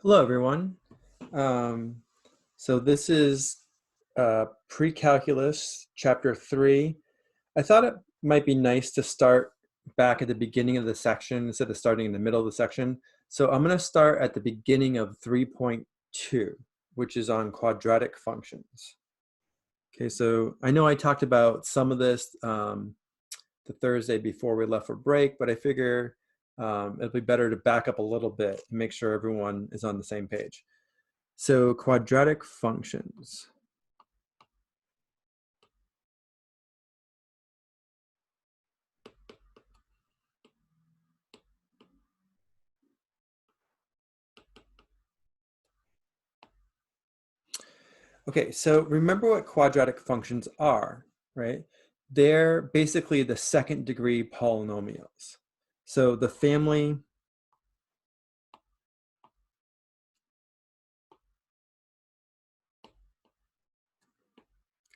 Hello, everyone. Um, so this is Pre-Calculus, Chapter 3. I thought it might be nice to start back at the beginning of the section instead of starting in the middle of the section. So I'm going to start at the beginning of 3.2, which is on quadratic functions. Okay, so I know I talked about some of this the Thursday before we left for break, but I figure it'll be better to back up a little bit and make sure everyone is on the same page. So quadratic functions. Okay, so remember what quadratic functions are, right? They're basically the second degree polynomials. So the family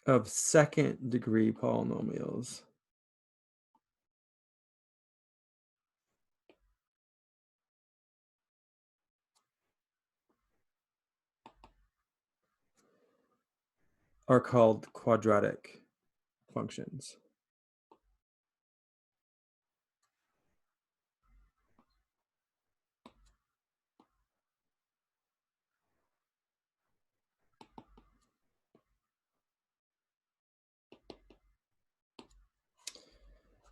of second degree polynomials are called quadratic functions.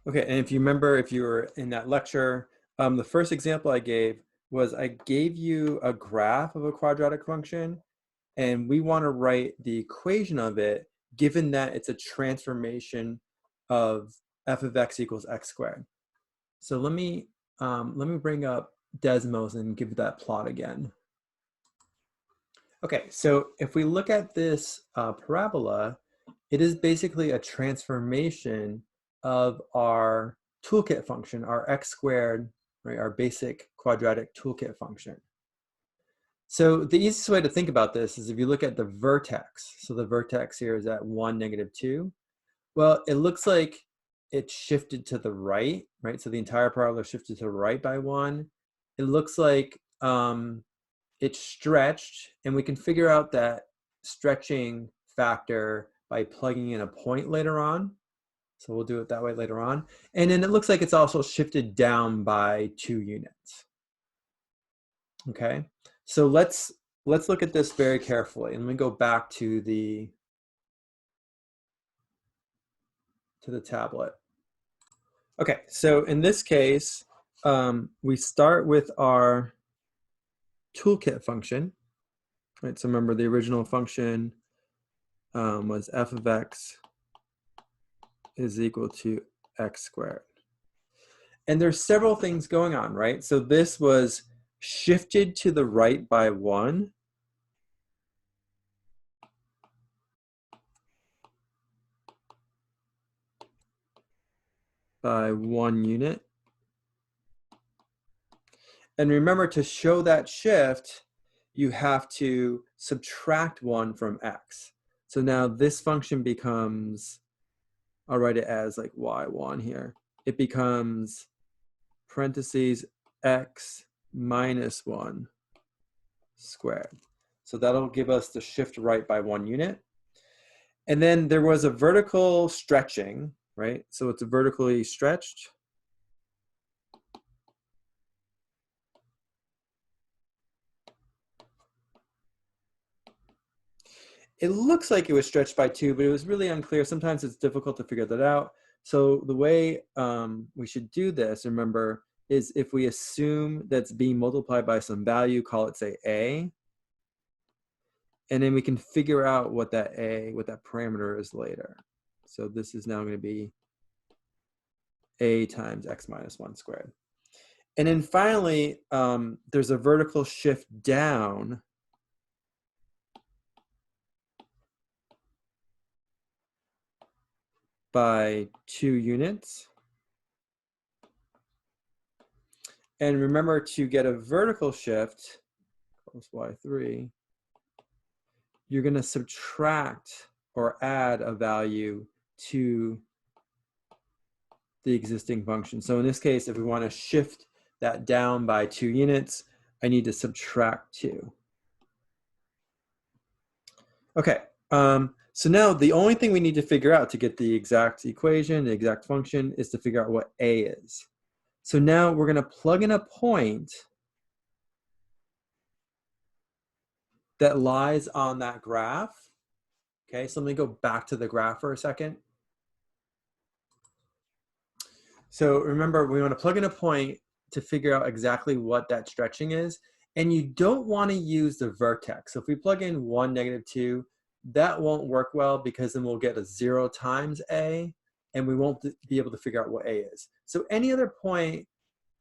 Okay, and if you remember, if you were in that lecture, the first example I gave was I gave you a graph of a quadratic function, and we want to write the equation of it given that it's a transformation of f of x equals x squared. So let me bring up Desmos and give that plot again. Okay, so if we look at this parabola, it is basically a transformation of our toolkit function, our x squared, right, our basic quadratic toolkit function. So the easiest way to think about this is if you look at the vertex. So the vertex here is at 1, -2. Well, it looks like it shifted to the right, right? So the entire parabola shifted to the right by 1. It looks like it stretched, and we can figure out that stretching factor by plugging in a point later on. So we'll do it that way later on. And then it looks like it's also shifted down by 2 units. Okay, so let's look at this very carefully. And let me go back to the tablet. Okay, so in this case, we start with our toolkit function, right? So remember the original function was f of x is equal to x squared. And there's several things going on, right? So this was shifted to the right by 1. By 1 unit. And remember, to show that shift, you have to subtract 1 from x. So now this function becomes, I'll write it as like y1 here. It becomes parentheses x minus 1 squared. So that'll give us the shift right by 1 unit. And then there was a vertical stretching, right? So it's vertically stretched. It looks like it was stretched by 2, but it was really unclear. Sometimes it's difficult to figure that out. So the way we should do this, remember, is if we assume that's being multiplied by some value, call it, say, a, and then we can figure out what that parameter is later. So this is now going to be a times x minus 1 squared. And then finally, there's a vertical shift down by 2 units. And remember, to get a vertical shift, plus y3, you're going to subtract or add a value to the existing function. So in this case, if we want to shift that down by 2 units, I need to subtract 2. Okay, so now the only thing we need to figure out to get the exact equation, the exact function, is to figure out what a is. So now we're going to plug in a point that lies on that graph. Okay, so let me go back to the graph for a second. So remember, we want to plug in a point to figure out exactly what that stretching is. And you don't want to use the vertex. So if we plug in 1, -2, that won't work well because then we'll get a 0 times a, and we won't be able to figure out what a is. So any other point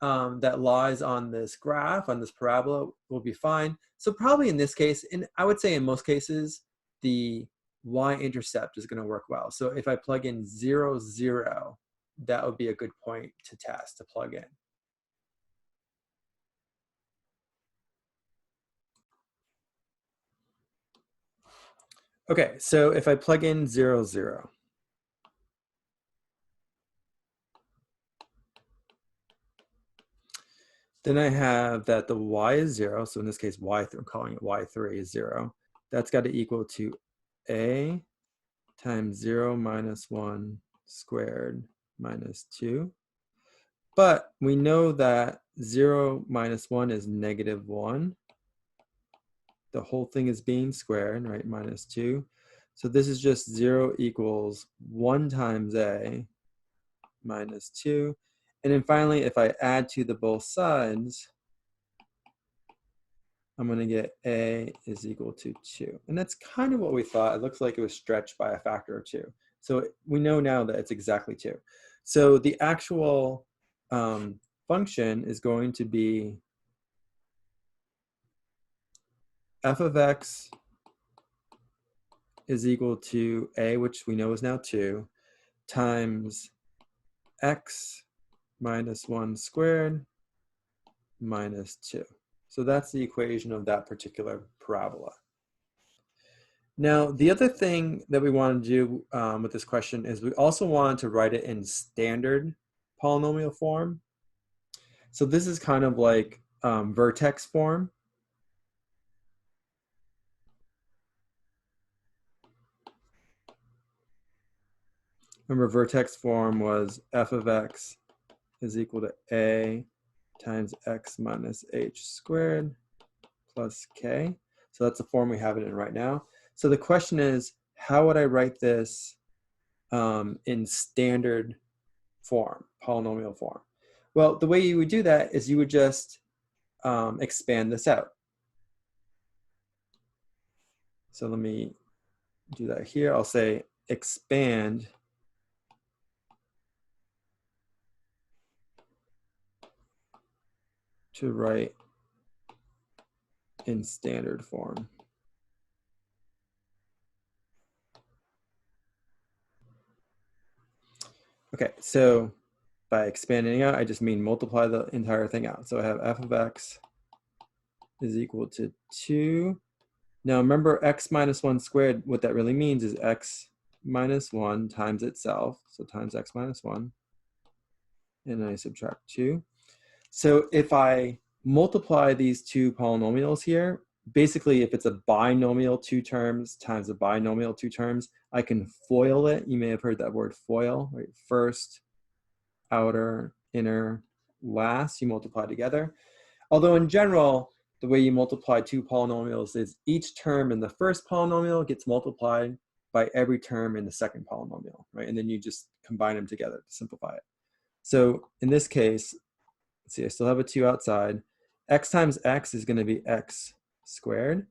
that lies on this graph, on this parabola, will be fine. So probably in this case, and I would say in most cases, the y-intercept is going to work well. So if I plug in 0, 0, that would be a good point to test, to plug in. Okay, so if I plug in 0, 0, then I have that the y is 0. So in this case, I'm calling it y3 is 0. That's got to equal to a times 0 minus 1 squared minus 2. But we know that 0 minus 1 is -1. The whole thing is being squared, right? Minus 2. So this is just 0 equals 1 times a minus 2. And then finally, if I add to the both sides, I'm going to get a is equal to 2. And that's kind of what we thought. It looks like it was stretched by a factor of 2. So we know now that it's exactly 2. So the actual function is going to be f of x is equal to a, which we know is now 2, times x minus 1 squared minus 2. So that's the equation of that particular parabola. Now, the other thing that we want to do with this question is we also wanted to write it in standard polynomial form. So this is kind of like vertex form. Remember, vertex form was f of x is equal to a times x minus h squared plus k. So that's the form we have it in right now. So the question is, how would I write this in standard form, polynomial form? Well, the way you would do that is you would just expand this out. So let me do that here. I'll say expand to write in standard form. Okay, so by expanding out, I just mean multiply the entire thing out. So I have f of x is equal to 2. Now remember, x minus 1 squared, what that really means is x minus 1 times itself, so times x minus 1, and then I subtract 2. So if I multiply these two polynomials here, basically if it's a binomial 2 terms times a binomial 2 terms, I can FOIL it. You may have heard that word FOIL, right? First, outer, inner, last, you multiply together. Although in general, the way you multiply two polynomials is each term in the first polynomial gets multiplied by every term in the second polynomial, right? And then you just combine them together to simplify it. So in this case, let's see, I still have a 2 outside. X times x is going to be x squared.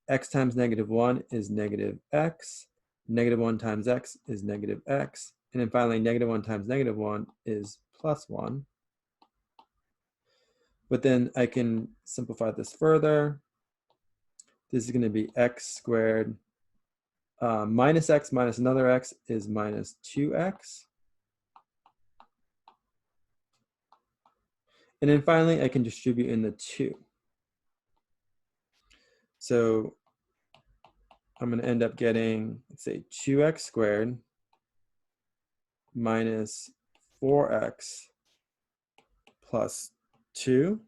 X times -1 is -x. -1 times x is -x. And then finally, -1 times -1 is +1. But then I can simplify this further. This is going to be x squared minus x minus another x is minus 2x. And then finally, I can distribute in the 2. So I'm going to end up getting, let's say, 2x squared minus 4x plus 2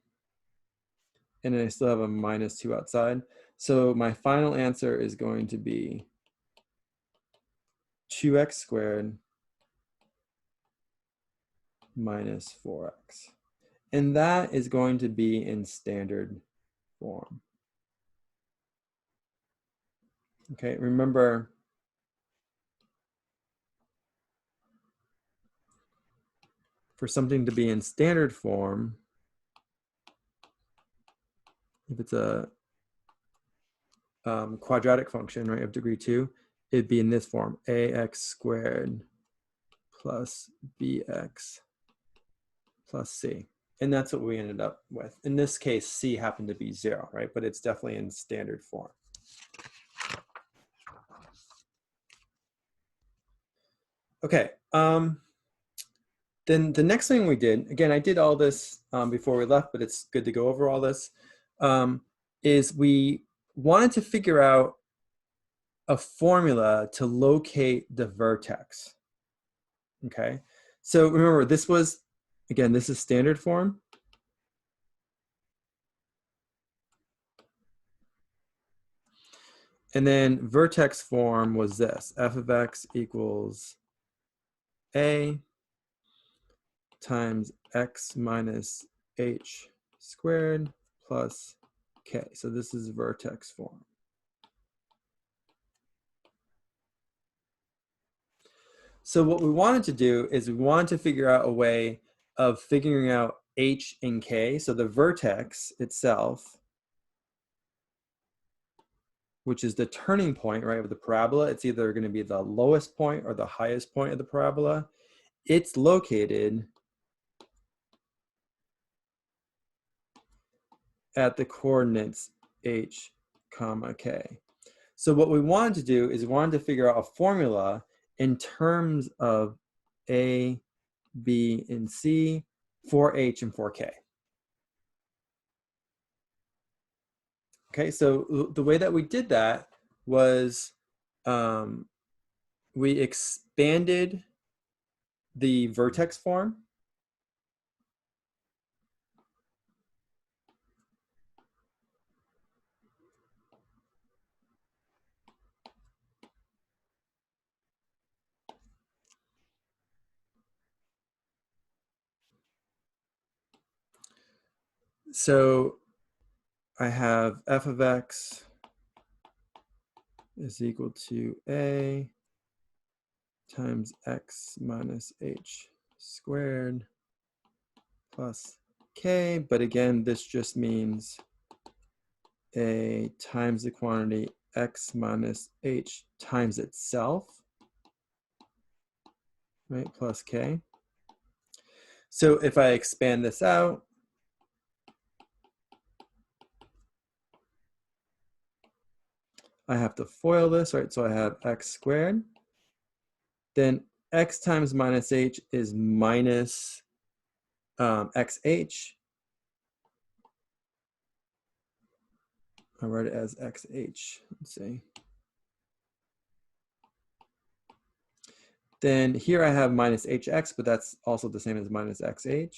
and then I still have a minus 2 outside. So my final answer is going to be 2x squared minus 4x. And that is going to be in standard form. Okay, remember, for something to be in standard form, if it's a quadratic function, right, of degree 2, it'd be in this form, ax squared plus bx plus c. And that's what we ended up with. In this case, c happened to be 0, right? But it's definitely in standard form. Okay. Then the next thing we did, again, I did all this before we left, but it's good to go over all this, is we wanted to figure out a formula to locate the vertex. Okay. So remember, this was, again, this is standard form. And then vertex form was this, f of x equals a times x minus h squared plus k. So this is vertex form. So what we wanted to do is we wanted to figure out a way of figuring out h and k. So the vertex itself, which is the turning point, right, of the parabola. It's either going to be the lowest point or the highest point of the parabola. It's located at the coordinates h, comma, k. So what we wanted to do is we wanted to figure out a formula in terms of a, b, and c for h and for k. Okay, so the way that we did that was we expanded the vertex form. So I have f of x is equal to a times x minus h squared plus k. But again, this just means a times the quantity x minus h times itself, right, plus k. So if I expand this out, I have to FOIL this, right? So I have x squared. Then x times minus h is minus xh. I write it as xh. Let's see. Then here I have minus hx, but that's also the same as minus xh. And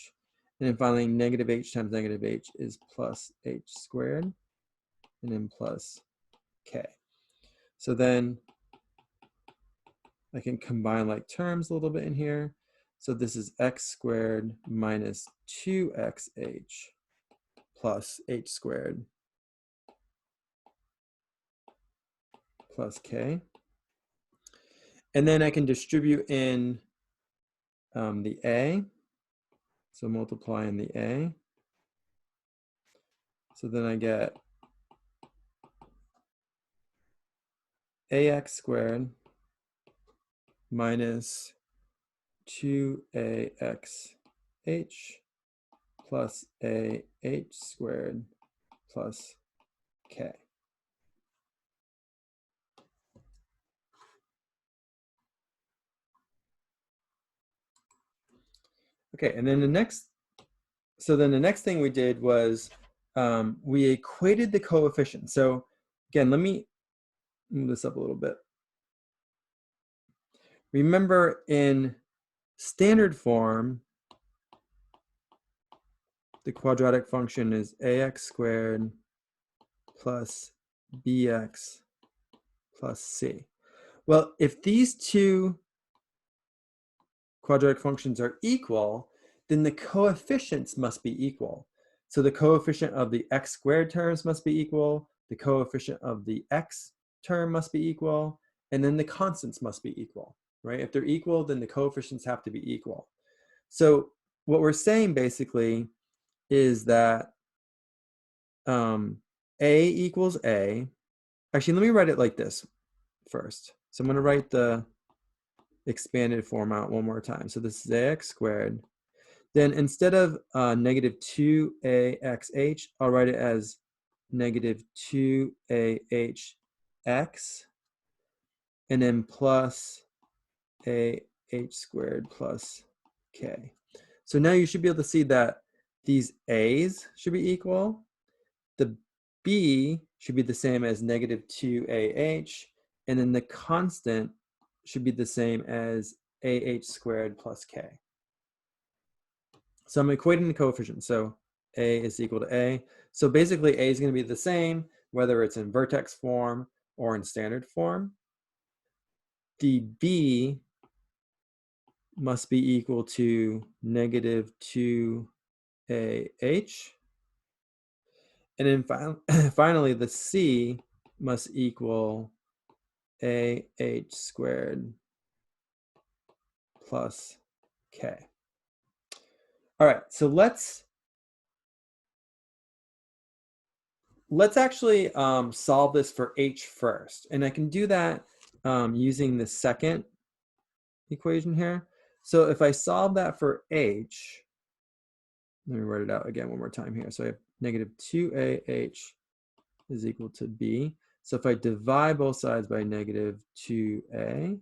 then finally, negative h times negative h is plus h squared, and then plus k. So then I can combine like terms a little bit in here. So this is x squared minus 2xh plus h squared plus k. And then I can distribute in the a. So multiply in the a. So then I get ax squared minus 2axh plus ah squared plus k. Okay, and then the next thing we did was we equated the coefficients. So again, let me move this up a little bit. Remember, in standard form, the quadratic function is ax squared plus bx plus c. Well, if these two quadratic functions are equal, then the coefficients must be equal. So the coefficient of the x squared terms must be equal, the coefficient of the x term must be equal, and then the constants must be equal, right? If they're equal, then the coefficients have to be equal. So what we're saying basically is that A equals A. Actually, let me write it like this first. So I'm going to write the expanded form out one more time. So this is ax squared. Then instead of negative 2axh, I'll write it as negative 2ahx, and then plus ah squared plus k. So now you should be able to see that these a's should be equal. The b should be the same as negative 2ah, and then the constant should be the same as ah squared plus k. So I'm equating the coefficients. So a is equal to a. So basically a is going to be the same whether it's in vertex form or in standard form. The b must be equal to negative 2ah. And then finally, the c must equal ah squared plus k. All right, so let's actually solve this for h first. And I can do that using the second equation here. So if I solve that for h, let me write it out again one more time here. So I have negative 2ah is equal to b. So if I divide both sides by negative 2a,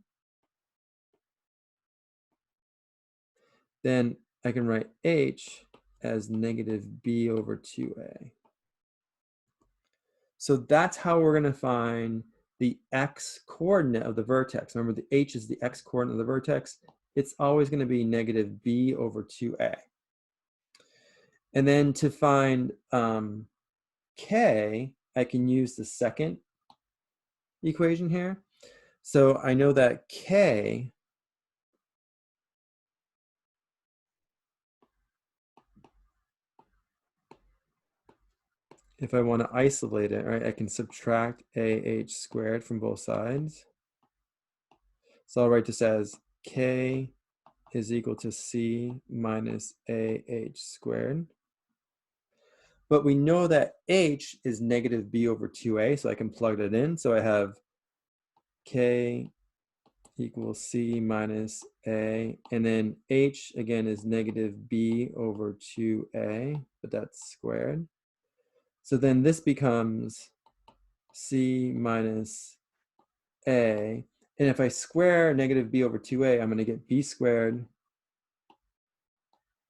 then I can write h as negative b over 2a. So that's how we're going to find the x coordinate of the vertex. Remember, the h is the x coordinate of the vertex. It's always going to be negative b over 2a. And then to find k, I can use the second equation here. So I know that k if I want to isolate it, right, I can subtract ah squared from both sides. So I'll write this as k is equal to c minus ah squared. But we know that h is negative b over 2a, so I can plug that in. So I have k equals c minus a, and then h again is negative b over 2a, but that's squared. So then this becomes c minus a, and if I square negative b over 2a, I'm going to get b squared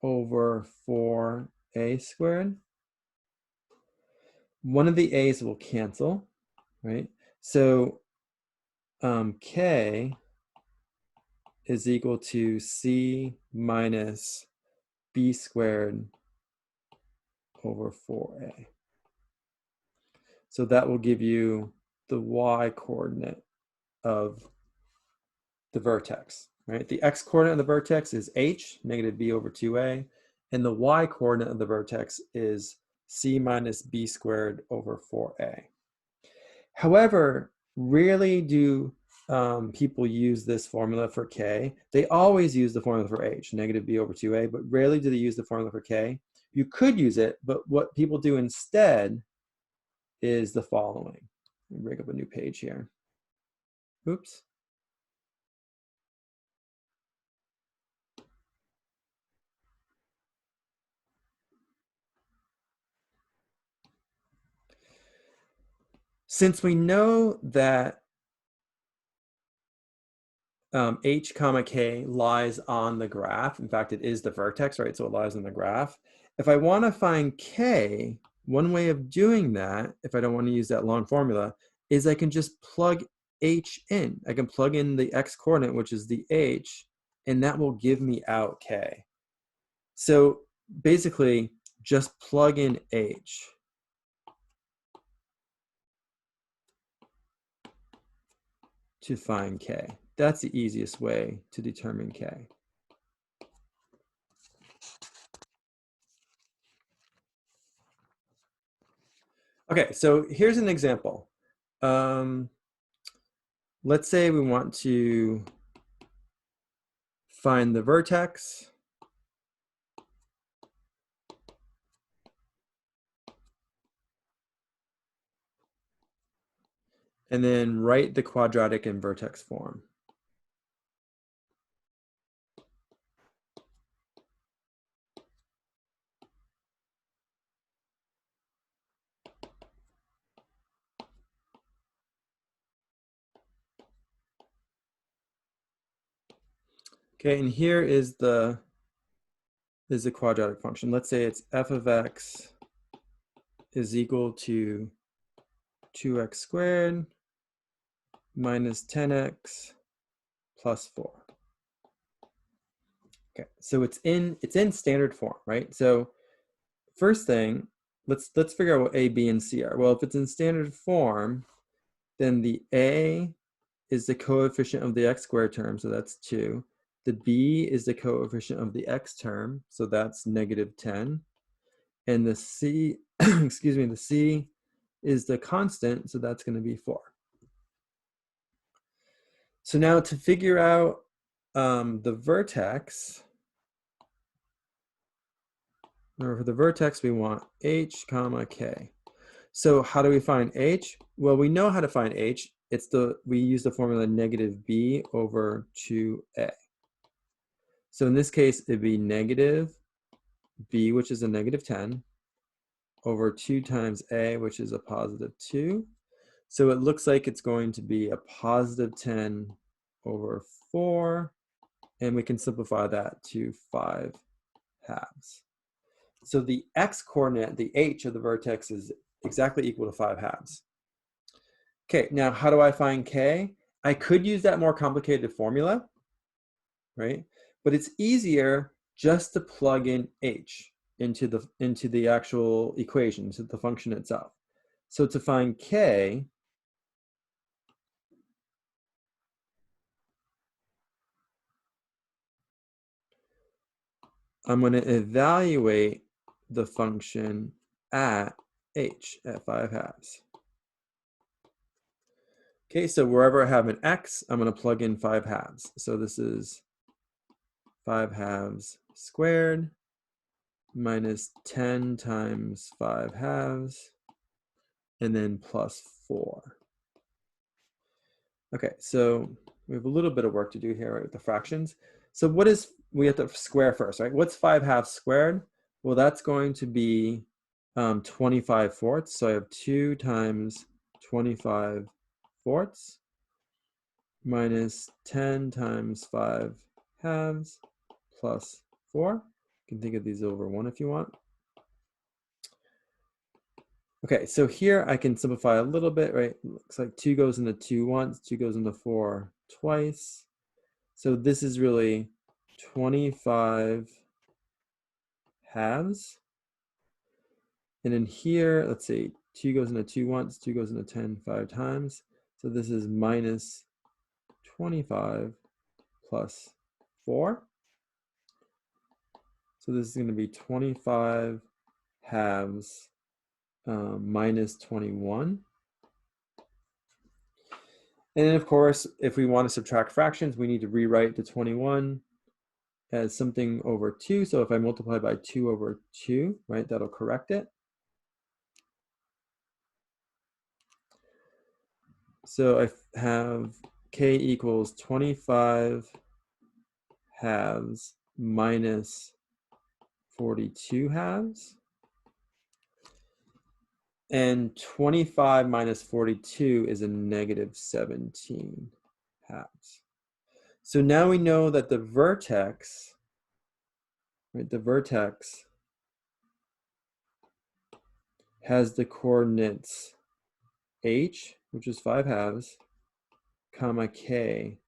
over 4a squared. One of the a's will cancel, right? So k is equal to c minus b squared over 4a. So that will give you the y coordinate of the vertex, right? The x coordinate of the vertex is h, negative b over 2a, and the y coordinate of the vertex is c minus b squared over 4a. However, rarely do people use this formula for k. They always use the formula for h, negative b over 2a, but rarely do they use the formula for k. You could use it, but what people do instead is the following. Let me bring up a new page here. Oops. Since we know that h comma k lies on the graph, in fact, it is the vertex, right? So it lies on the graph. If I want to find k, one way of doing that, if I don't want to use that long formula, is I can just plug h in. I can plug in the x coordinate, which is the h, and that will give me out k. So basically, just plug in h to find k. That's the easiest way to determine k. Okay, so here's an example. Let's say we want to find the vertex and then write the quadratic in vertex form. Okay, and here is the quadratic function. Let's say it's f of x is equal to 2x squared minus 10x plus 4. Okay, so it's in standard form, right? So first thing, let's figure out what a, b, and c are. Well, if it's in standard form, then the a is the coefficient of the x squared term, so that's 2. The b is the coefficient of the x term, so that's negative 10. And the c, excuse me, the c is the constant, so that's going to be 4. So now to figure out the vertex, remember for the vertex we want h comma k. So how do we find h? Well, we know how to find h. We use the formula negative b over 2a. So in this case, it'd be negative b, which is a negative 10, over 2 times a, which is a positive 2. So it looks like it's going to be a positive 10 over 4, and we can simplify that to 5 halves. So the x-coordinate, the h of the vertex, is exactly equal to 5 halves. Okay, now how do I find k? I could use that more complicated formula, right? But it's easier just to plug in h into the actual equation, to the function itself. So to find k, I'm going to evaluate the function at h, at 5 halves. Okay, so wherever I have an x, I'm going to plug in 5 halves. So this is 5 halves squared minus 10 times 5 halves, and then plus 4. Okay, so we have a little bit of work to do here, right, with the fractions. So we have to square first, right? What's 5 halves squared? Well, that's going to be 25 fourths. So I have 2 times 25 fourths minus 10 times 5 halves plus 4. You can think of these over 1 if you want. Okay, so here I can simplify a little bit, right? Looks like 2 goes into 2 once, 2 goes into 4 twice. So this is really 25 halves. And in here, let's see, 2 goes into 2 once, 2 goes into 10 5 times. So this is minus 25 plus 4. So this is going to be 25 halves minus 21. And then, of course, if we want to subtract fractions, we need to rewrite the 21 as something over 2. So if I multiply by 2 over 2, right, that'll correct it. So I have k equals 25 halves minus 42 halves. And 25 minus 42 is a negative 17 halves. So now we know that the vertex, right, the vertex has the coordinates h, which is 5 halves, comma k,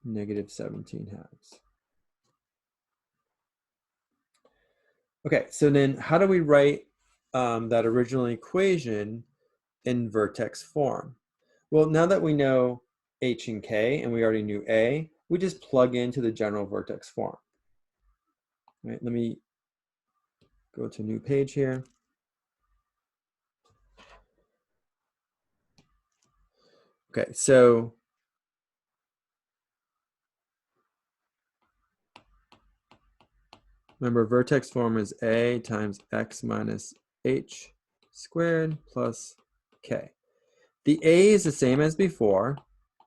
negative 17 halves. Okay, so then how do we write that original equation in vertex form? Well, now that we know h and k, and we already knew a, we just plug into the general vertex form. Right, let me go to a new page here. Okay, so remember, vertex form is a times x minus h squared plus k. The a is the same as before,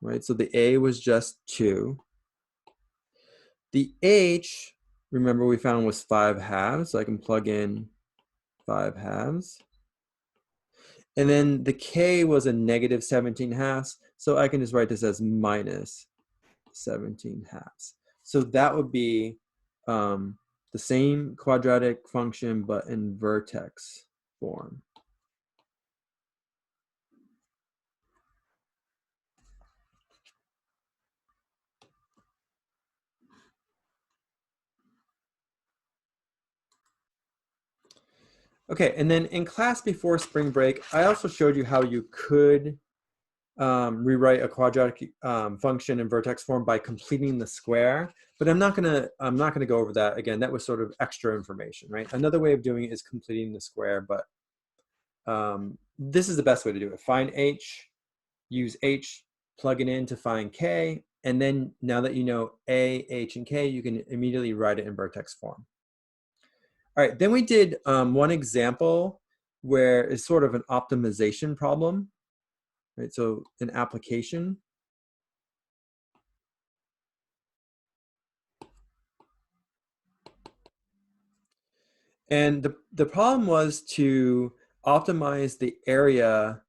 right? So the a was just 2. The h, remember we found was 5/2, so I can plug in 5/2. And then the k was a negative 17/2, so I can just write this as minus 17/2. So that would be the same quadratic function, but in vertex form. Okay, and then in class before spring break, I also showed you how you could rewrite a quadratic function in vertex form by completing the square. But I'm not gonna go over that again. That was sort of extra information, right? Another way of doing it is completing the square, but this is the best way to do it. Find h, use h, plug it in to find k, and then now that you know a, h, and k, you can immediately write it in vertex form. All right, then we did one example where it's sort of an optimization problem, right? So an application. And the problem was to optimize the area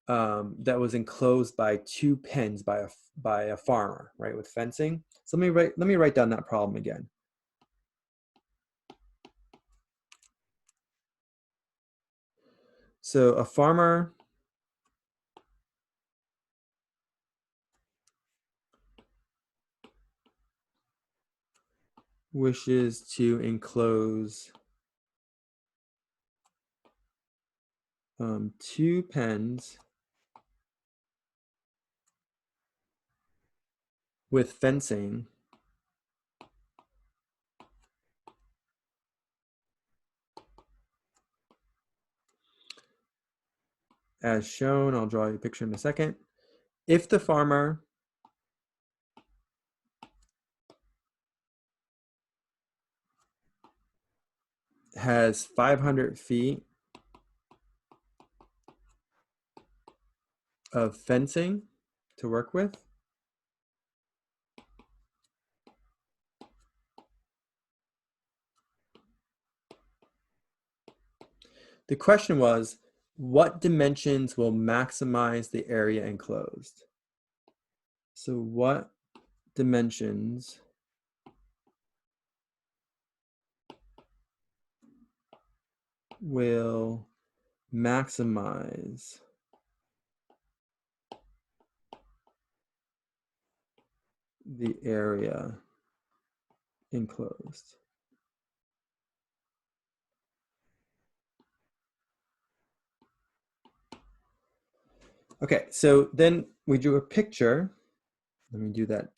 that was enclosed by 2 pens by a farmer, right, with fencing. So let me write down that problem again. So a farmer wishes to enclose 2 pens with fencing as shown. I'll draw you a picture in a second. If the farmer has 500 feet of fencing to work with, the question was, what dimensions will maximize the area enclosed? So what dimensions will maximize the area enclosed? Okay, so then we drew a picture. Let me do that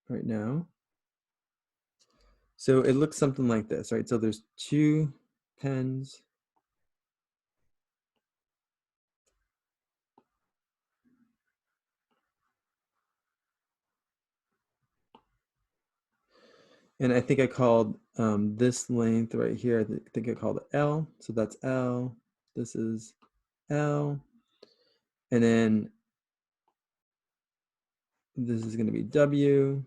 right now. So it looks something like this, right? So there's 2 pens. And I think I called this length right here, I think I called it L. So that's L. This is L. And then this is going to be W.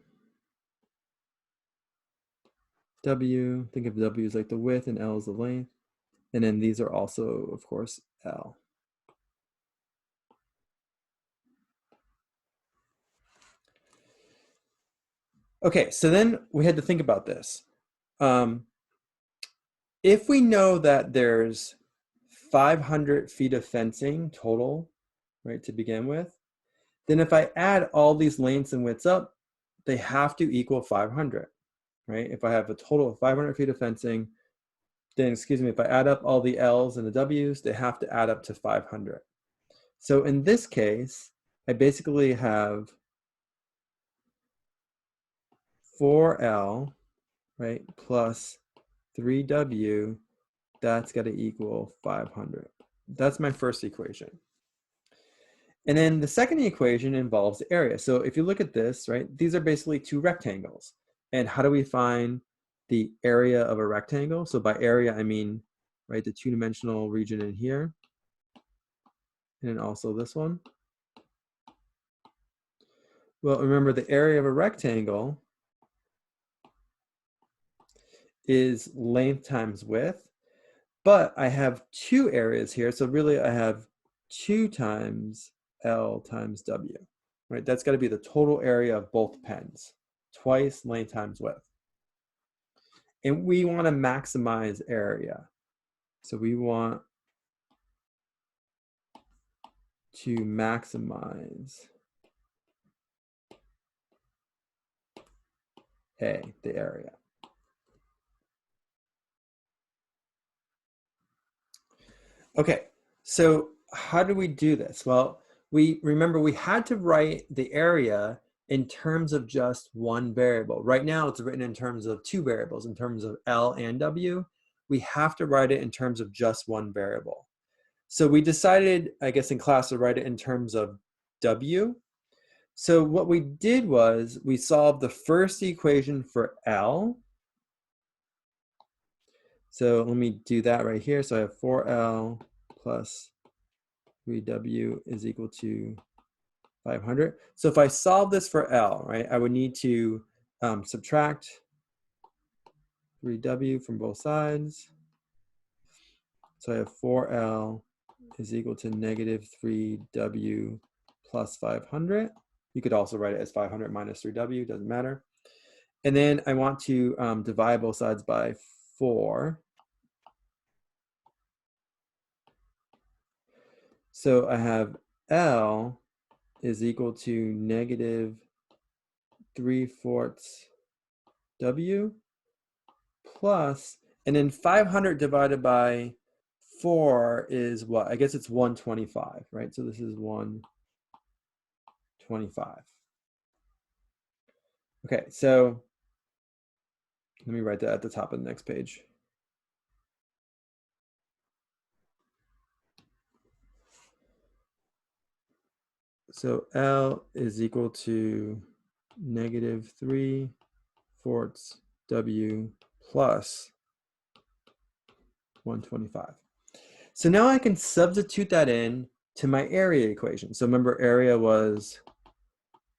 W. Think of W as like the width and L as the length. And then these are also, of course, L. Okay, so then we had to think about this. If we know that there's 500 feet of fencing total, right, to begin with, then if I add all these lengths and widths up, they have to equal 500, right? If I have a total of 500 feet of fencing, then excuse me, if I add up all the L's and the W's, they have to add up to 500. So in this case, I basically have 4L, right, plus 3W, that's got to equal 500. That's my first equation. And then the second equation involves the area. So if you look at this, right, these are basically two rectangles. And how do we find the area of a rectangle? So by area, I mean, right, the two-dimensional region in here, and then also this one. Well, remember the area of a rectangle is length times width, but I have two areas here. So really I have 2 times L times W, right? That's got to be the total area of both pens, twice length times width. And we want to maximize area. So we want to maximize the area. Okay, so how do we do this? Well, remember we had to write the area in terms of just one variable. Right now it's written in terms of two variables, in terms of L and W. We have to write it in terms of just one variable. So we decided, I guess in class, to write it in terms of W. So what we did was we solved the first equation for L. So let me do that right here. So I have 4L plus 3W is equal to 500. So if I solve this for L, right, I would need to subtract 3W from both sides. So I have 4L is equal to negative 3W plus 500. You could also write it as 500 minus 3W, doesn't matter. And then I want to divide both sides by 4. So I have L is equal to negative 3/4 W plus, and then 500 divided by 4 is what? I guess it's 125, right? So this is 125. Okay, so let me write that at the top of the next page. So L is equal to negative 3/4 W plus 125. So now I can substitute that in to my area equation. So remember area was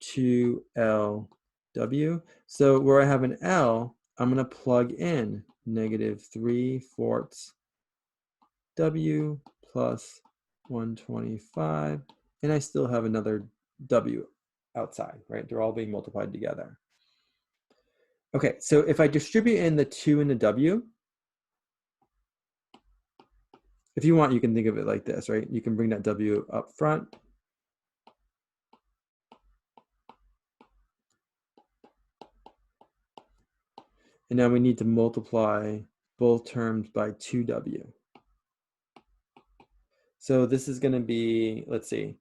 2LW. So where I have an L, I'm going to plug in negative 3/4 W plus 125. And I still have another W outside, right? They're all being multiplied together. Okay, so if I distribute in the 2 and the W, if you want, you can think of it like this, right? You can bring that W up front. And now we need to multiply both terms by 2W. So this is going to be, let's see,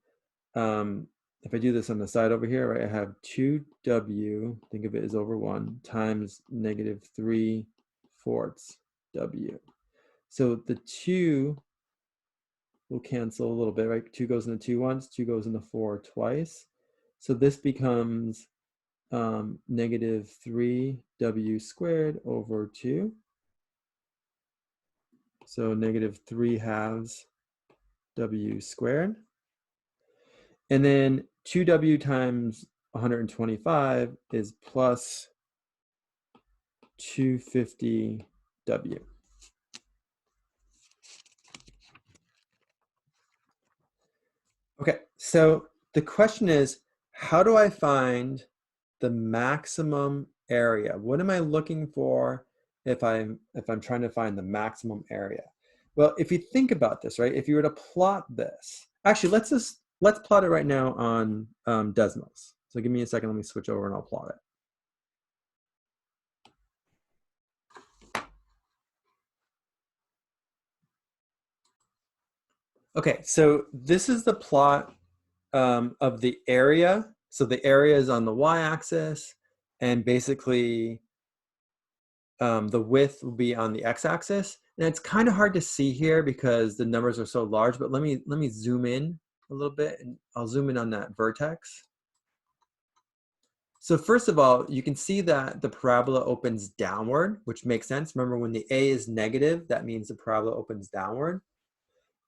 if I do this on the side over here, right, I have 2W, think of it as over 1, times negative 3/4 W. So the 2 will cancel a little bit, right? 2 goes into 2 once, 2 goes into 4 twice. So this becomes negative 3W squared over 2. So negative 3/2 W squared. And then 2W times 125 is plus 250W. Okay, so the question is, how do I find the maximum area? What am I looking for if I'm trying to find the maximum area? Well, if you think about this, right, if you were to plot this, actually, let's plot it right now on Desmos. So give me a second, let me switch over and I'll plot it. Okay, so this is the plot of the area. So the area is on the y-axis, and basically the width will be on the x-axis. And it's kind of hard to see here because the numbers are so large, but let me zoom in a little bit, and I'll zoom in on that vertex. So first of all, you can see that the parabola opens downward, which makes sense. Remember, when the a is negative, that means the parabola opens downward.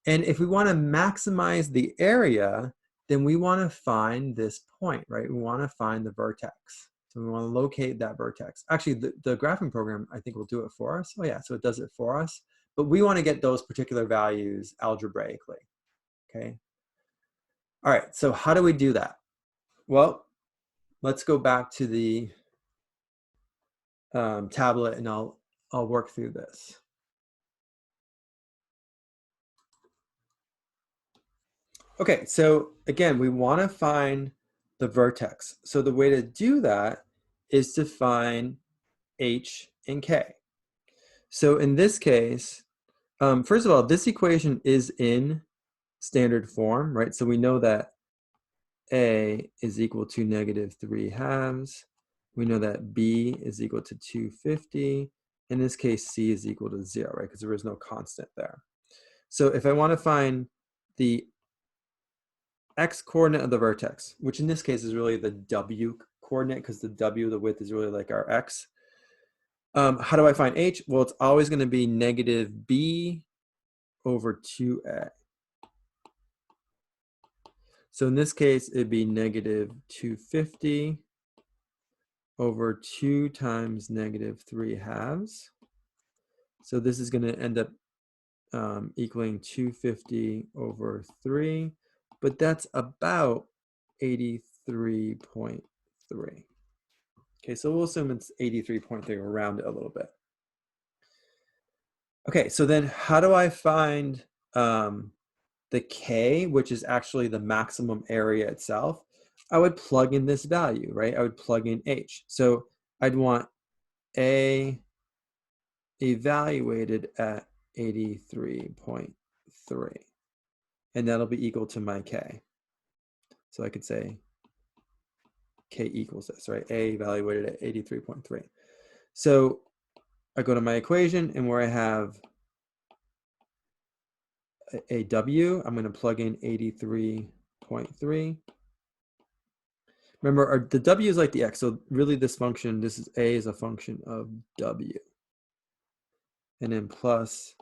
And if we want to maximize the area, then we want to find this point, right? We want to find the vertex. So we want to locate that vertex. Actually, the graphing program, I think, will do it for us. Oh yeah, so it does it for us. But we want to get those particular values algebraically, okay? All right, so how do we do that? Well, let's go back to the tablet, and I'll work through this. Okay, so again, we want to find the vertex. So the way to do that is to find h and k. So in this case, first of all, this equation is in standard form, right? So we know that a is equal to -3/2. We know that b is equal to 250. In this case, c is equal to 0, right? Because there is no constant there. So if I want to find the x coordinate of the vertex, which in this case is really the w coordinate, because the w, the width, is really like our x. How do I find h? Well, it's always going to be -b over 2a. So in this case, it'd be -250 over 2 times -3/2. So this is going to end up equaling 250 over 3, but that's about 83.3. Okay, so we'll assume it's 83.3, or round it a little bit. Okay, so then how do I find the k, which is actually the maximum area itself? I would plug in this value, right? I would plug in h. So I'd want a evaluated at 83.3, and that'll be equal to my k. So I could say k equals this, right? A evaluated at 83.3. So I go to my equation, and where I have a w, I'm going to plug in 83.3. Remember, the w is like the x, so really this function, this is a is a function of w. And then plus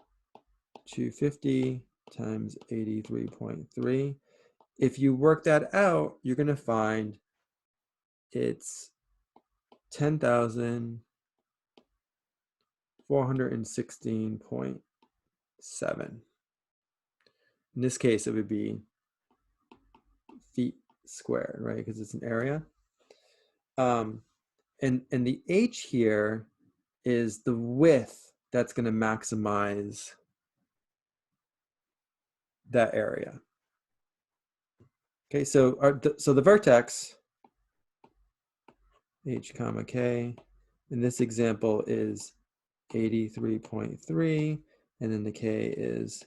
250 times 83.3. If you work that out, you're going to find it's 10,416.7. In this case, it would be feet squared, right? Because it's an area. And the h here is the width that's going to maximize that area. Okay, so the vertex h comma k in this example is 83.3, and then the k is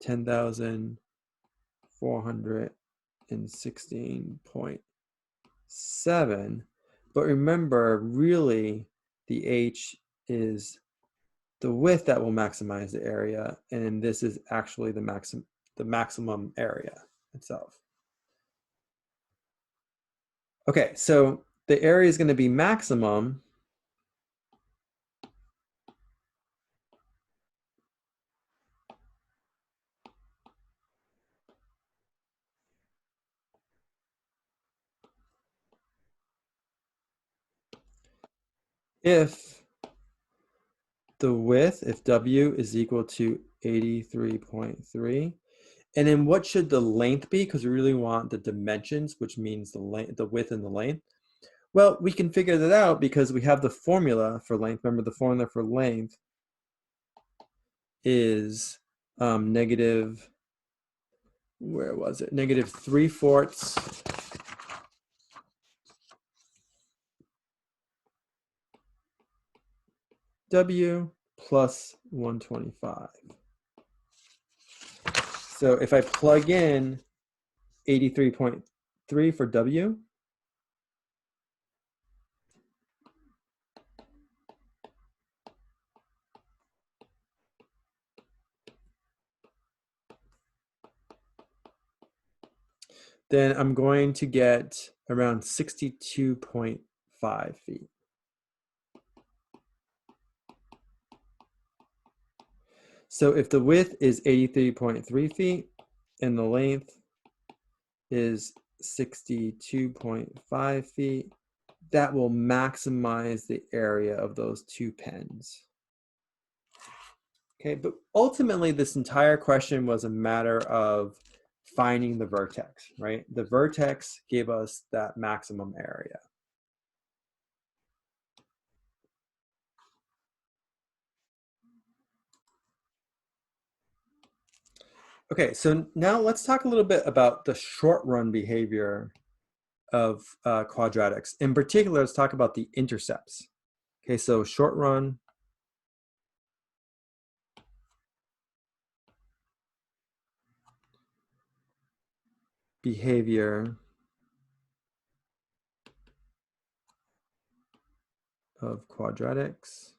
10,416.7. But remember, really, the h is the width that will maximize the area, and this is actually the maximum area itself. Okay, so the area is going to be maximum if the width, if w is equal to 83.3. And then what should the length be? Because we really want the dimensions, which means the length, the width and the length. Well, we can figure that out because we have the formula for length. Remember, the formula for length is negative, where was it? -3/4 w plus 125. So if I plug in 83.3 for W, then I'm going to get around 62.5 feet. So if the width is 83.3 feet and the length is 62.5 feet, that will maximize the area of those two pens. Okay, but ultimately this entire question was a matter of finding the vertex, right? The vertex gave us that maximum area. Okay, so now let's talk a little bit about the short run behavior of quadratics. In particular, let's talk about the intercepts. Okay, so short run behavior of quadratics.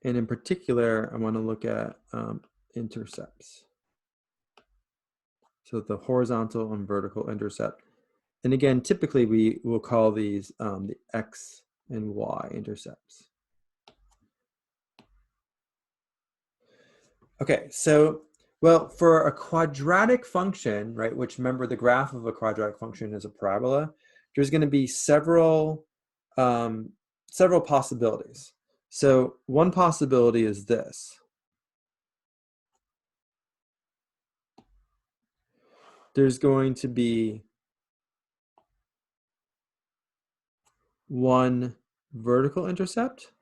And in particular, I want to look at intercepts. So the horizontal and vertical intercept. And again, typically we will call these the X and Y intercepts. Okay, so, well, for a quadratic function, right, which remember the graph of a quadratic function is a parabola, there's going to be several possibilities. So one possibility is this. There's going to be one vertical intercept.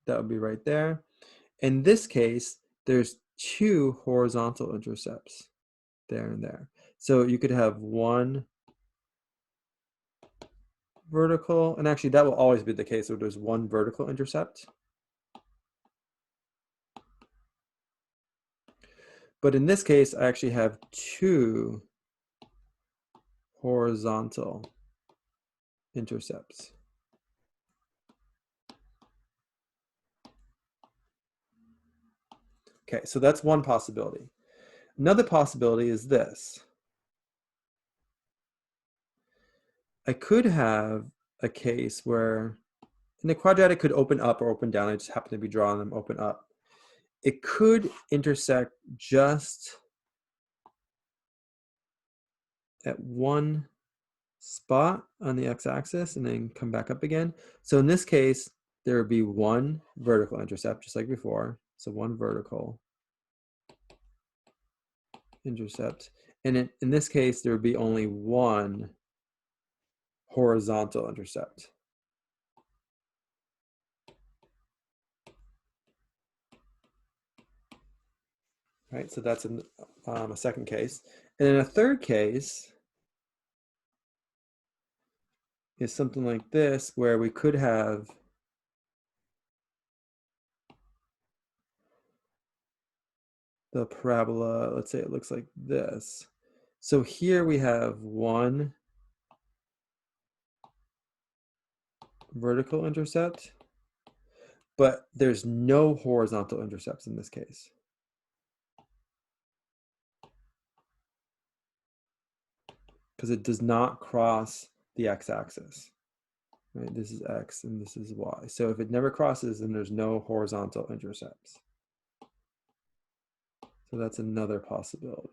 That would be right there. In this case, there's two horizontal intercepts there and there. So you could have one vertical, and actually that will always be the case. So there's one vertical intercept. But in this case, I actually have two horizontal intercepts. Okay, so that's one possibility. Another possibility is this. I could have a case where, and the quadratic could open up or open down. I just happen to be drawing them open up. It could intersect just at one spot on the x-axis and then come back up again. So in this case, there would be one vertical intercept, just like before. So one vertical intercept. And in this case, there would be only one horizontal intercept. Right, so that's a second case. And then a third case is something like this, where we could have the parabola, let's say it looks like this. So here we have one vertical intercept, but there's no horizontal intercepts in this case. Because it does not cross the x-axis. Right? This is x and this is y. So if it never crosses, then there's no horizontal intercepts. So that's another possibility.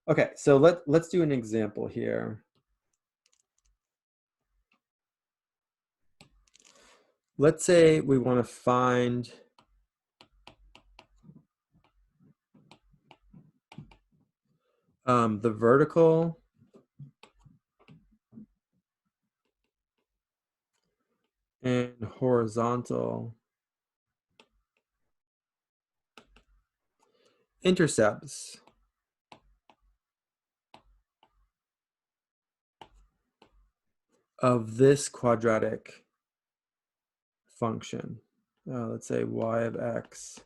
Okay, so let's do an example here. Let's say we want to find the vertical and horizontal intercepts of this quadratic function. Let's say y of x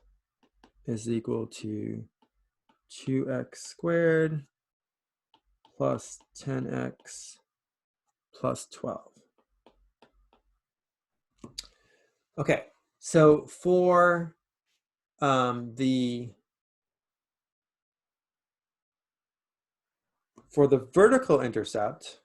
is equal to 2x squared plus 10x plus 12. Okay, so for the vertical intercept,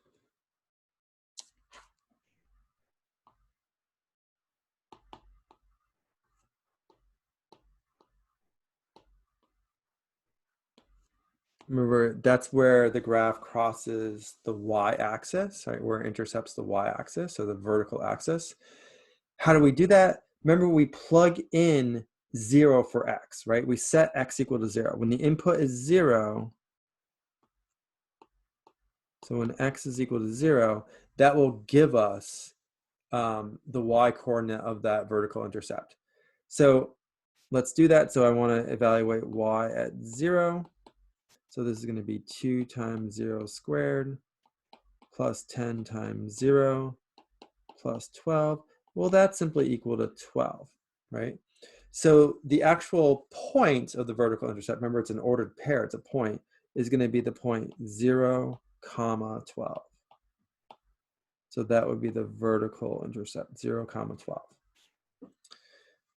remember that's where the graph crosses the y-axis, right? Where it intercepts the y-axis, so the vertical axis. How do we do that? Remember, we plug in 0 for x, right? We set x equal to 0. When the input is 0, so when x is equal to 0, that will give us the y coordinate of that vertical intercept. So let's do that. So I want to evaluate y at 0. So this is going to be 2 times 0 squared plus 10 times 0 plus 12. Well, that's simply equal to 12, right? So the actual point of the vertical intercept, remember it's an ordered pair, it's a point, is going to be the point 0, comma 12. So that would be the vertical intercept, 0, comma 12.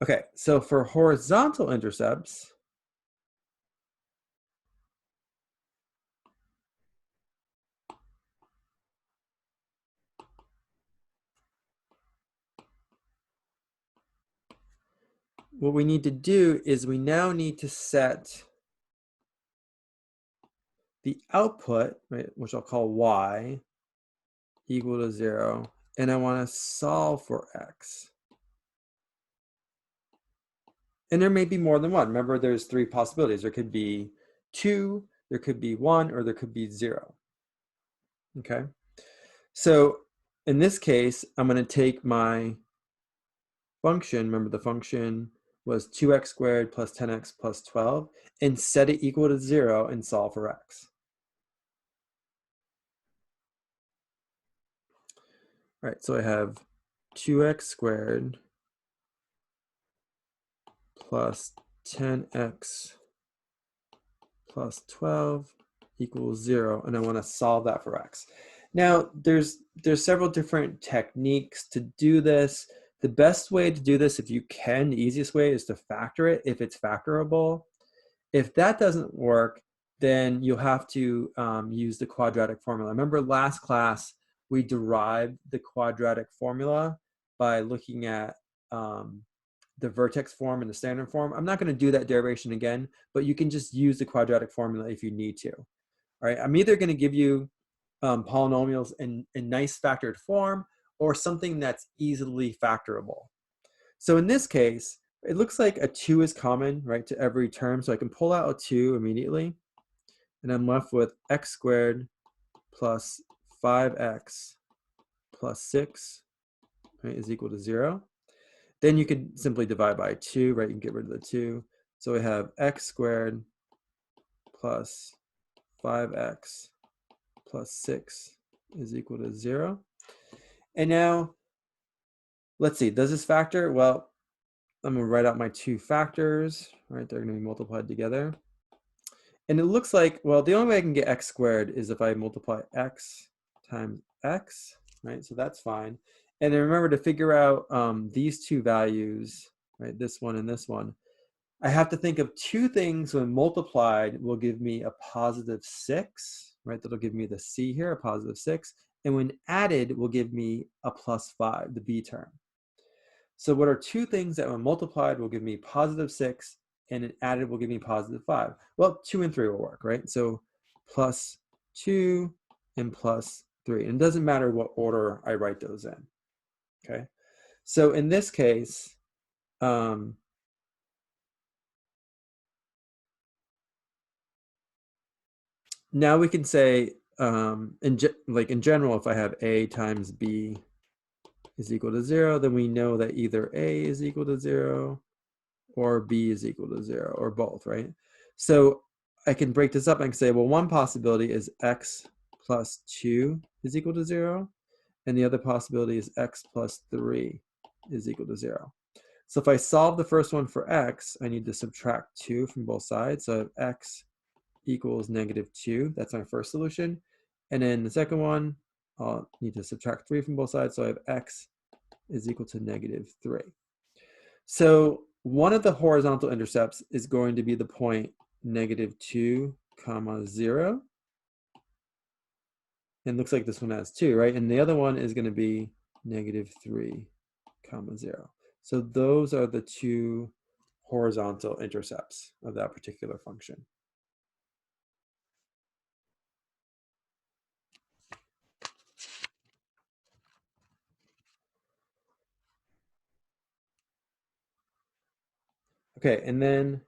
Okay, so for horizontal intercepts, what we need to do is we now need to set the output, right, which I'll call y, equal to 0, and I want to solve for x. And there may be more than one. Remember, there's 3 possibilities. There could be 2, there could be 1, or there could be 0. Okay? So in this case, I'm going to take my function, remember the function was 2x squared plus 10x plus 12, and set it equal to 0 and solve for x. All right, so I have 2x squared plus 10x plus 12 equals 0, and I want to solve that for x. Now, there's several different techniques to do this. The best way to do this, if you can, the easiest way is to factor it if it's factorable. If that doesn't work, then you'll have to use the quadratic formula. Remember last class, we derived the quadratic formula by looking at the vertex form and the standard form. I'm not going to do that derivation again, but you can just use the quadratic formula if you need to. All right, I'm either going to give you polynomials in nice factored form or something that's easily factorable. So in this case, it looks like a 2 is common, right, to every term. So I can pull out a 2 immediately, and I'm left with x squared plus 5x plus 6, right, is equal to 0. Then you could simply divide by 2, right? You can get rid of the 2. So we have x squared plus 5x plus 6 is equal to 0. And now, let's see, does this factor? Well, I'm going to write out my 2 factors, right? They're going to be multiplied together. And it looks like, well, the only way I can get x squared is if I multiply x times x, right? So that's fine. And then remember to figure out these 2 values, right? This one and this one. I have to think of 2 things when multiplied will give me a positive 6, right? That'll give me the c here, a positive 6. And when added will give me a plus 5, the b term. So what are 2 things that when multiplied will give me positive 6 and then added will give me positive 5? Well, 2 and 3 will work, right? So plus 2 and plus 3. And it doesn't matter what order I write those in, okay? So in this case, now we can say, in general, if I have a times b is equal to 0, then we know that either a is equal to 0 or b is equal to 0, or both, right? So I can break this up and say, well, one possibility is x plus 2 is equal to 0, and the other possibility is x plus 3 is equal to 0. So if I solve the first one for x, I need to subtract 2 from both sides. So I have x equals -2. That's my first solution. And then the second one, I'll need to subtract 3 from both sides. So I have x is equal to -3. So one of the horizontal intercepts is going to be the point -2, 0. And looks like this one has 2, right? And the other one is going to be -3, 0. So those are the two horizontal intercepts of that particular function. Okay, and then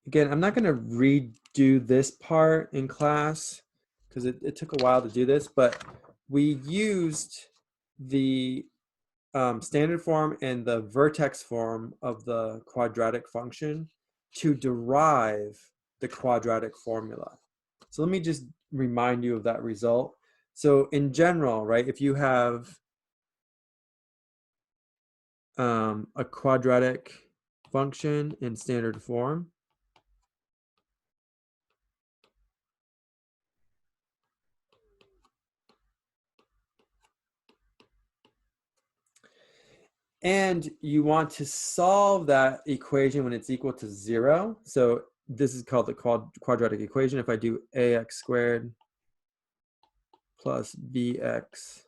again, I'm not going to redo this part in class because it took a while to do this, but we used the standard form and the vertex form of the quadratic function to derive the quadratic formula. So let me just remind you of that result. So in general, right, if you have a quadratic function in standard form, and you want to solve that equation when it's equal to 0. So this is called the quadratic equation. If I do ax squared plus bx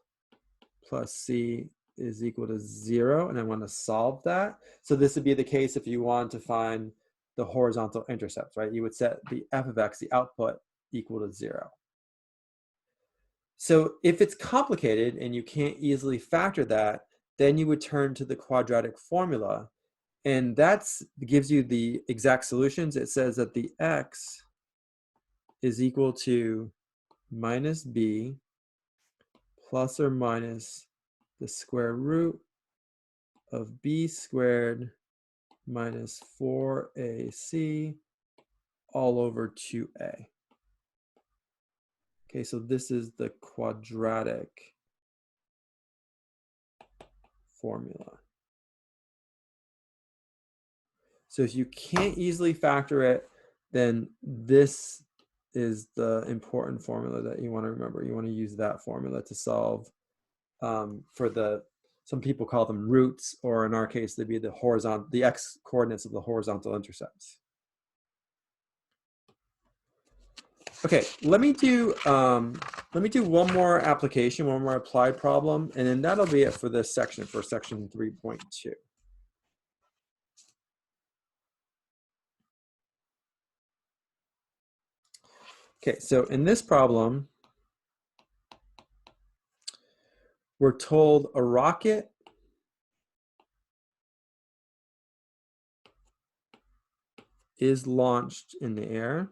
plus c is equal to 0, and I want to solve that. So this would be the case if you want to find the horizontal intercepts, right? You would set the f of x, the output, equal to 0. So if it's complicated and you can't easily factor that, then you would turn to the quadratic formula, and that gives you the exact solutions. It says that the x is equal to minus b plus or minus the square root of b squared minus 4ac all over 2a. Okay, so this is the quadratic formula. So if you can't easily factor it, then this is the important formula that you want to remember. You want to use that formula to solve for the, some people call them roots, or in our case, they'd be the x coordinates of the horizontal intercepts. Okay, let me do one more application, one more applied problem, and then that'll be it for this section, for section 3.2. Okay, so in this problem, we're told a rocket is launched in the air.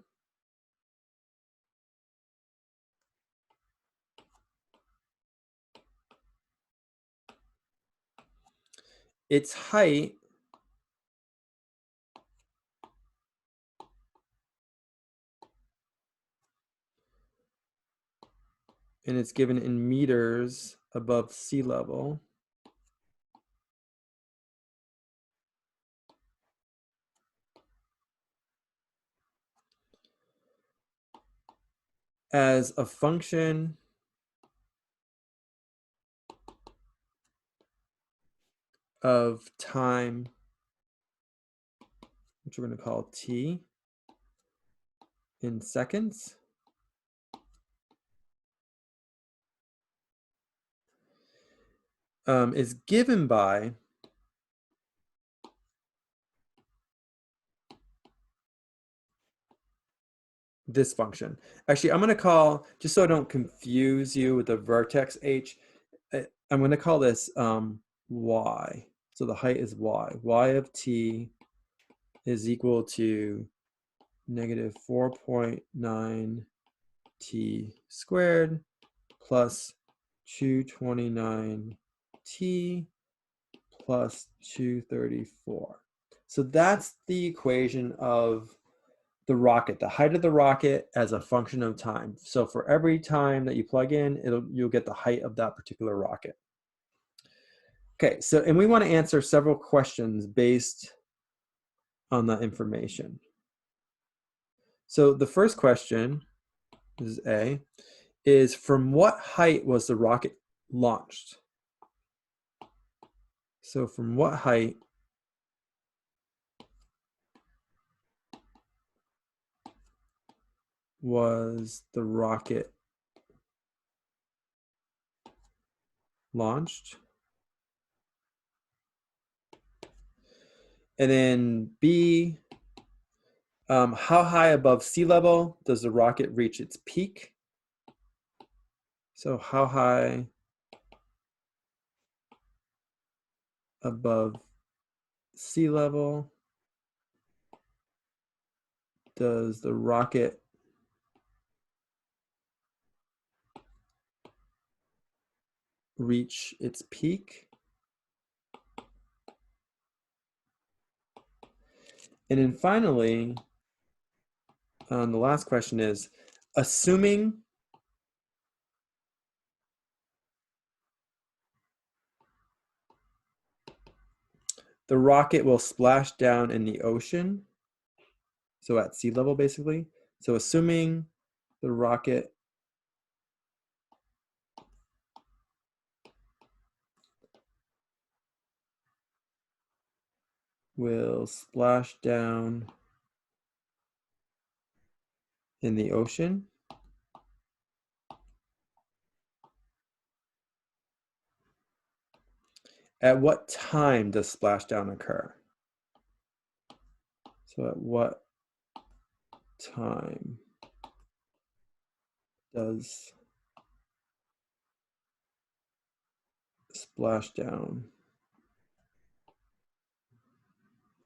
Its height and it's given in meters above sea level. As a function of time, which we're going to call t, in seconds. Is given by this function. Actually, I'm going to call, just so I don't confuse you with the vertex h, I'm going to call this y. So the height is y. Y of t is equal to negative 4.9 t squared plus 229 t plus 234. So that's the equation of the rocket, the height of the rocket as a function of time. So for every time that you plug in, you'll get the height of that particular rocket. Okay, so, and we want to answer several questions based on that information. So the first question, this is A, is from what height was the rocket launched? So from what height was the rocket launched? And then B, how high above sea level does the rocket reach its peak? So how high above sea level does the rocket reach its peak? And then finally, the last question is, assuming the rocket will splash down in the ocean, so at sea level basically. So assuming the rocket will splash down in the ocean, at what time does splashdown occur? So at what time does splashdown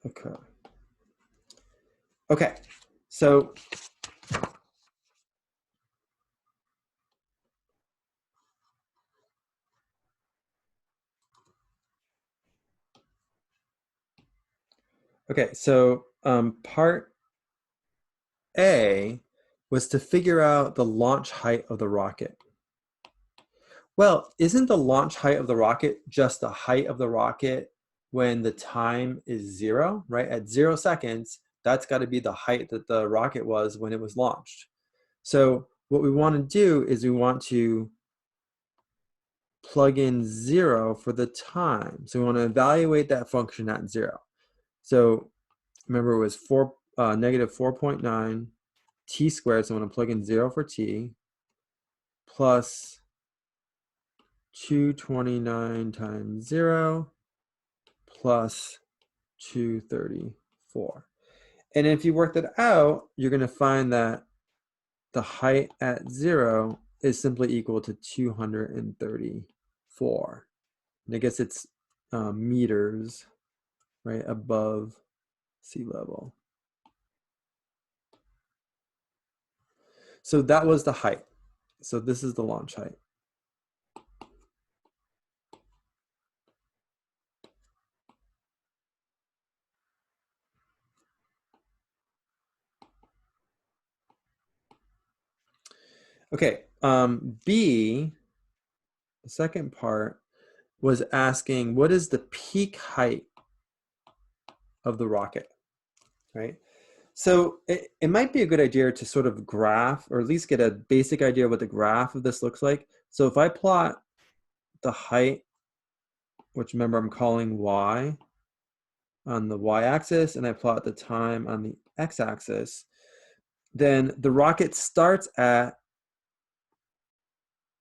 occur? Okay, so part A was to figure out the launch height of the rocket. Well, isn't the launch height of the rocket just the height of the rocket when the time is 0, right? At 0 seconds, that's got to be the height that the rocket was when it was launched. So what we want to do is we want to plug in 0 for the time. So we want to evaluate that function at 0. So remember it was negative 4.9 t squared, so I'm going to plug in 0 for t, plus 229 times 0 plus 234. And if you work that out, you're going to find that the height at 0 is simply equal to 234. And I guess it's meters, right, above sea level. So that was the height. So this is the launch height. Okay, B, the second part, was asking what is the peak height of the rocket, right? So it might be a good idea to sort of graph, or at least get a basic idea of what the graph of this looks like. So if I plot the height, which remember I'm calling y, on the y-axis, and I plot the time on the x-axis, then the rocket starts at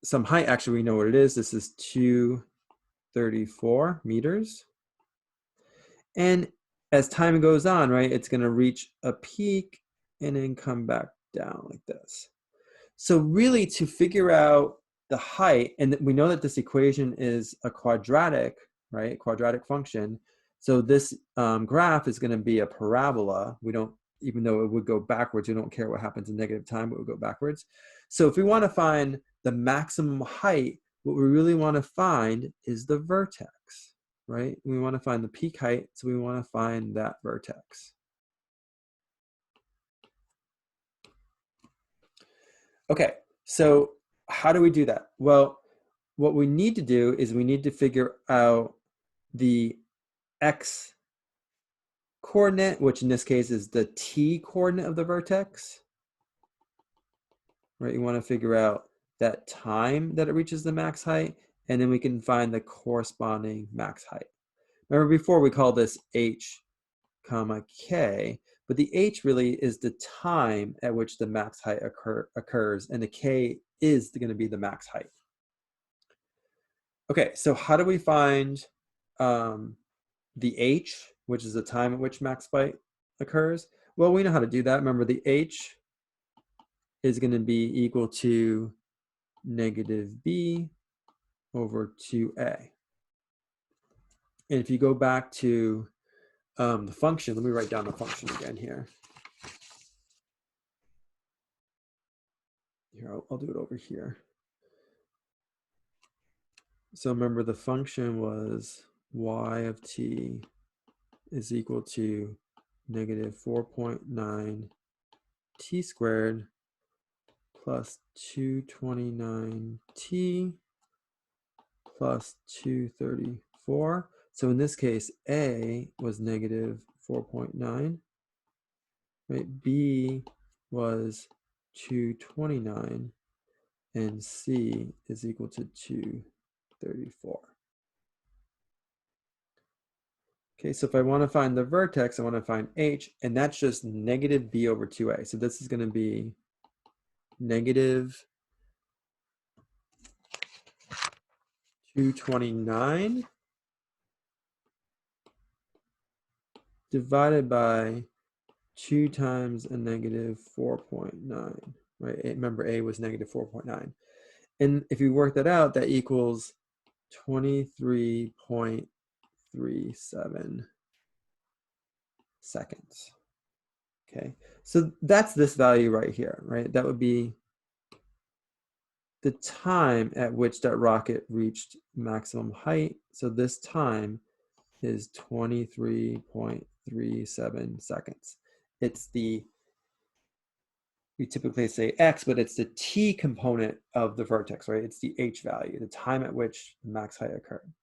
some height. Actually, we know what it is. This is 234 meters. And as time goes on, right, it's going to reach a peak and then come back down like this. So really, to figure out the height, and we know that this equation is a quadratic, right, quadratic function. So this graph is going to be a parabola. We don't, even though it would go backwards, we don't care what happens in negative time, but it would go backwards. So if we want to find the maximum height, what we really want to find is the vertex, right? We want to find the peak height, so we want to find that vertex. Okay, so how do we do that? Well, what we need to do is we need to figure out the x coordinate, which in this case is the t coordinate of the vertex, right? You want to figure out that time that it reaches the max height, and then we can find the corresponding max height. Remember before we called this h comma k, but the h really is the time at which the max height occurs, and the k is going to be the max height. Okay, so how do we find the h, which is the time at which max height occurs? Well, we know how to do that. Remember, the h is going to be equal to negative b over 2a. And if you go back to the function, let me write down the function again here. Here, I'll do it over here. So remember, the function was y of t is equal to negative 4.9 t squared plus 229t plus 234. So in this case, a was negative 4.9, right? B was 229, and C is equal to 234. Okay, so if I want to find the vertex, I want to find h, and that's just negative b over 2a. So this is going to be negative 229 divided by 2 times a negative 4.9, right? Remember, a was negative 4.9. And if you work that out, that equals 23.37 seconds. Okay, so that's this value right here, right? That would be the time at which that rocket reached maximum height. So this time is 23.37 seconds. It's the, we typically say x, but it's the t component of the vertex, right? It's the h value, the time at which the max height occurred.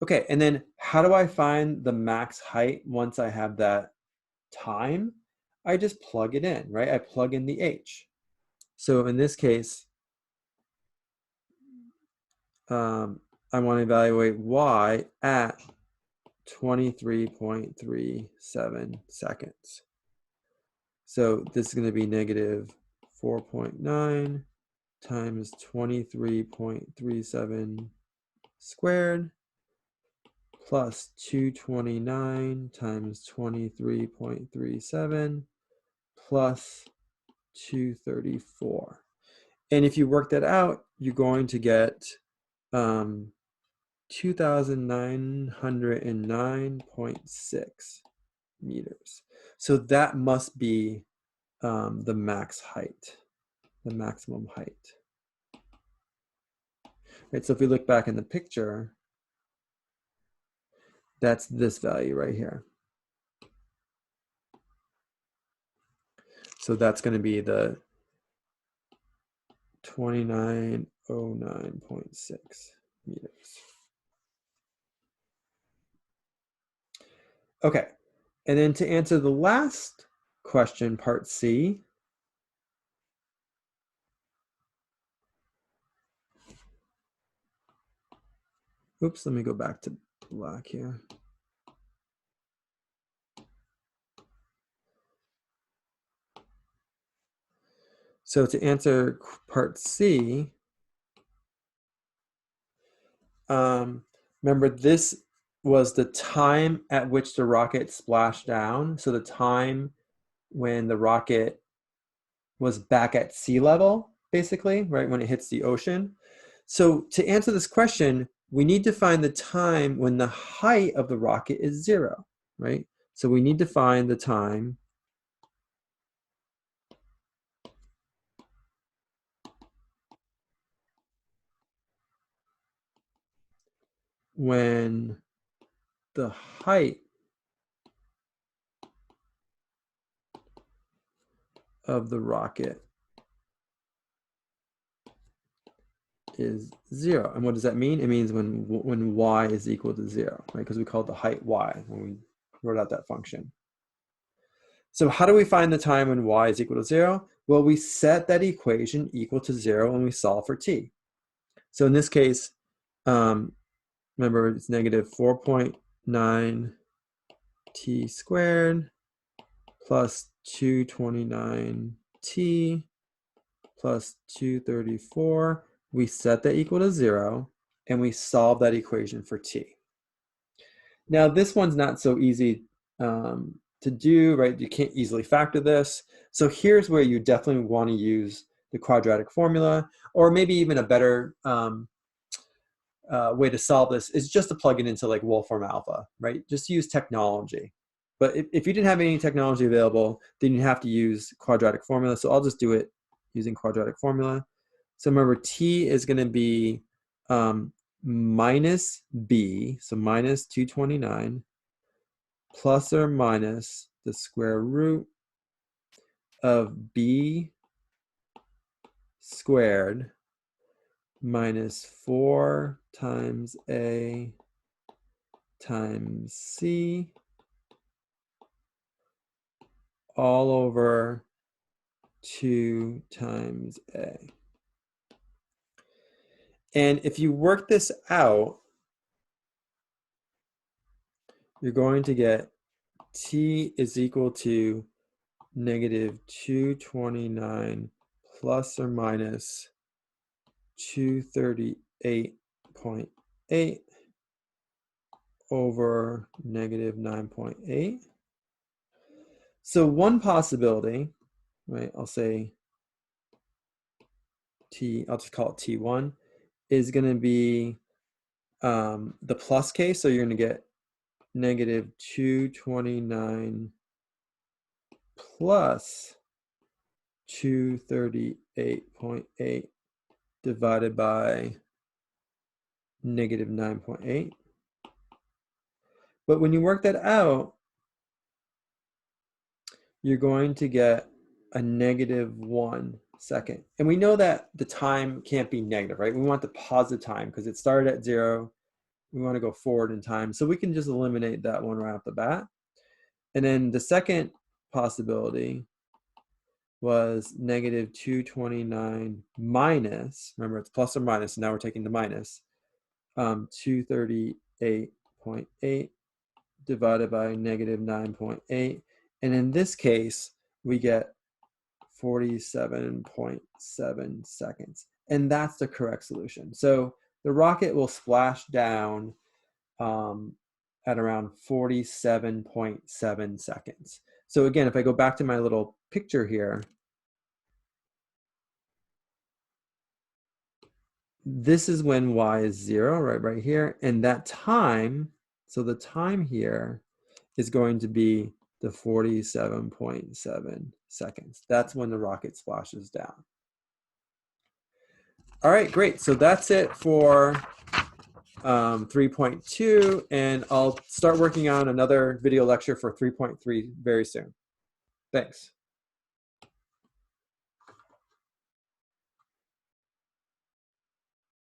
Okay, and then how do I find the max height once I have that time? I just plug it in, right? I plug in the h. So in this case, I want to evaluate y at 23.37 seconds. So this is going to be negative 4.9 times 23.37 squared plus 229 times 23.37 plus 234. And if you work that out, you're going to get 2,909.6 meters. So that must be the max height, the maximum height. Right, so if we look back in the picture, that's this value right here. So that's going to be the 2909.6 meters. Okay, and then to answer the last question, part C, oops, let me go back to black here. So to answer part C, remember this was the time at which the rocket splashed down. So the time when the rocket was back at sea level, basically, right, when it hits the ocean. So to answer this question, we need to find the time when the height of the rocket is 0, right? So we need to find the time when the height of the rocket is 0. And what does that mean? It means when y is equal to 0, right? Because we called the height y when we wrote out that function. So how do we find the time when y is equal to 0? Well, we set that equation equal to 0 and we solve for t. So in this case, remember it's negative 4.9 t squared plus 229t plus 234. We set that equal to 0 and we solve that equation for t. Now this one's not so easy to do, right? You can't easily factor this. So here's where you definitely want to use the quadratic formula, or maybe even a better way to solve this is just to plug it into like Wolfram Alpha, right? Just use technology. But if you didn't have any technology available, then you have to use quadratic formula. So I'll just do it using quadratic formula. So remember, t is going to be minus b, so minus 229, plus or minus the square root of b squared minus 4 times a times c all over 2 times a. And if you work this out, you're going to get t is equal to negative 229 plus or minus 238.8 over negative 9.8. So one possibility, right, I'll say I'll just call it T1, is going to be the plus case. So you're going to get negative 229 plus 238.8 divided by negative 9.8. But when you work that out, you're going to get a negative 1 second. And we know that the time can't be negative, right? We want the positive time because it started at 0. We want to go forward in time. So we can just eliminate that one right off the bat. And then the second possibility was negative 229 minus, remember it's plus or minus, so now we're taking the minus, 238.8 divided by negative 9.8. And in this case, we get 47.7 seconds. And that's the correct solution. So the rocket will splash down at around 47.7 seconds. So again, if I go back to my little picture here, this is when y is 0, right here. And that time, so the time here is going to be the 47.7 seconds. That's when the rocket splashes down. All right, great. So that's it for 3.2, and I'll start working on another video lecture for 3.3 very soon. Thanks.